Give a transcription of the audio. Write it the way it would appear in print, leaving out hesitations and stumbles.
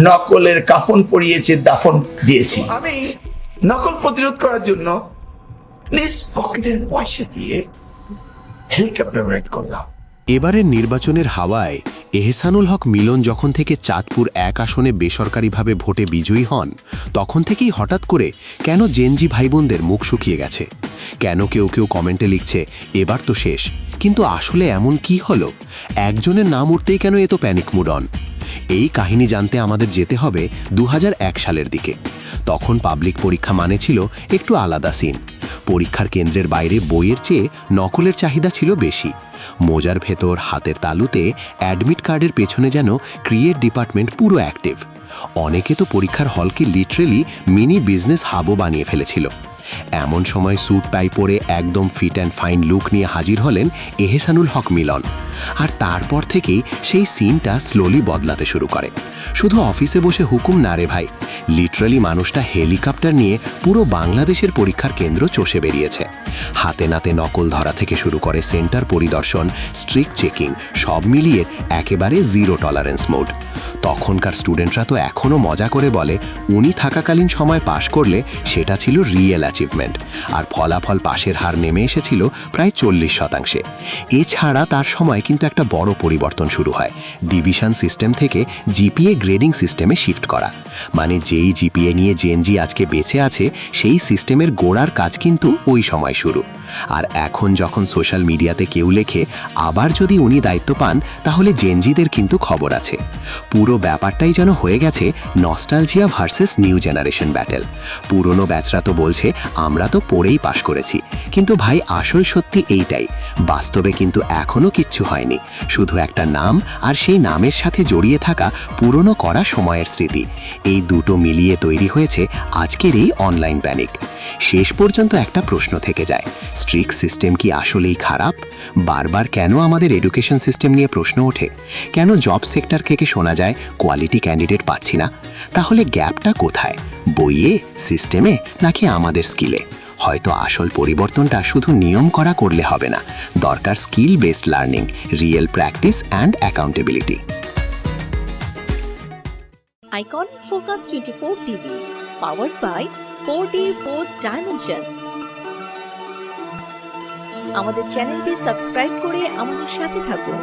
নকলের কাফন পরিয়েছে, দাফন দিয়েছি। আমি নকল প্রতিরোধ করার জন্য নিজ পকেটের পয়সা দিয়ে হেলিকপ্টার রাইড করলাম। এবারের নির্বাচনের হাওয়ায় এহসানুল হক মিলন যখন থেকে চাঁদপুর 1 আসনে বেসরকারিভাবে ভোটে বিজয়ী হন, তখন থেকেই হঠাৎ করে কেন জেনজি ভাইবোনদের মুখ শুকিয়ে গেছে। কেন কেউ কেউ কমেন্টে লিখছে এবার তো শেষ, কিন্তু আসলে এমন কি হলো? একজনের নাম উঠতেই কেন এত প্যানিক মুড অন? এই কাহিনী জানতে আমাদের যেতে হবে 2001 সালের দিকে। তখন পাবলিক পরীক্ষা মানে ছিল একটু আলাদা সিন। পরীক্ষার কেন্দ্রের বাইরে বইয়ের চেয়ে নকলের চাহিদা ছিল বেশি। মোজার ভেতর হাতের তালুতে অ্যাডমিট কার্ডের পেছনে যেন ক্রিয়েট ডিপার্টমেন্ট পুরো অ্যাক্টিভ। অনেকে তো পরীক্ষার হলকে লিটারেলি মিনি বিজনেস হাবও বানিয়ে ফেলেছিল। এমন সময় স্যুট টাই পরে একদম ফিট অ্যান্ড ফাইন লুক নিয়ে হাজির হলেন এহসানুল হক মিলন। আর তারপর থেকেই সেই সিনটা স্লোলি বদলাতে শুরু করে। শুধু অফিসে বসে হুকুম না রে ভাই, লিটারালি মানুষটা হেলিকপ্টার নিয়ে পুরো বাংলাদেশের পরীক্ষার কেন্দ্র চষে বেরিয়েছে। হাতে নাতে নকল ধরা থেকে শুরু করে সেন্টার পরিদর্শন, স্ট্রিক্ট চেকিং, সব মিলিয়ে একেবারে জিরো টলারেন্স মোড। তখনকার স্টুডেন্টরা তো এখনও মজা করে বলে উনি থাকাকালীন সময় পাশ করলে সেটা ছিল রিয়েল অ্যাচিভমেন্ট, আর ফলাফল পাশের হার নেমে এসেছিল প্রায় 40%। এছাড়া তার সময় কিন্তু একটা বড় পরিবর্তন শুরু হয়, ডিভিশন সিস্টেম থেকে জিপিএ গ্রেডিং সিস্টেমে শিফট করা। মানে যেই জিপিএ নিয়ে জেনজি আজকে বেঁচে আছে, সেই সিস্টেমের গোড়ার কাজ কিন্তু ওই সময় শুরু। আর এখন যখন সোশ্যাল মিডিয়াতে কেউ লেখে আবার যদি উনি দায়িত্ব পান, তাহলে জেনজিদের কিন্তু খবর আছে। পুরো ব্যাপারটাই যেন হয়ে গেছে nostalgia versus new generation battle. পুরনো ব্যাচরা তো বলছে আমরা তো পড়েই পাশ করেছি, কিন্তু ভাই আসল সত্যি এইটাই, বাস্তবে কিন্তু এখনও কিচ্ছু হয়নি। শুধু একটা নাম, আর সেই নামের সাথে জড়িয়ে থাকা পুরনো করা সময়ের স্মৃতি। এই দুটো মিলিয়ে তৈরি হয়েছে আজকের এই অনলাইন প্যানিক। শেষ পর্যন্ত একটা প্রশ্ন থেকে যায়, স্ট্রিক্ট সিস্টেম কি আসলেই খারাপ? বারবার কেন আমাদের এডুকেশন সিস্টেম নিয়ে প্রশ্ন ওঠে? কেন জব সেক্টর থেকে শোনা যায় কোয়ালিটি ক্যান্ডিডেট পাচ্ছি না? তাহলে গ্যাপটা কোথায়? বইয়ে, সিস্টেমে, নাকি আমাদের স্কিলে? হয়তো আসল পরিবর্তনটা শুধু নিয়ম করা করলে হবে না, দরকার skill based learning, real practice and accountability. Icon focus 24 TV, powered by 4D Fourth Dimension। আমাদের চ্যানেলটি সাবস্ক্রাইব করে আমাদের সাথে থাকুন।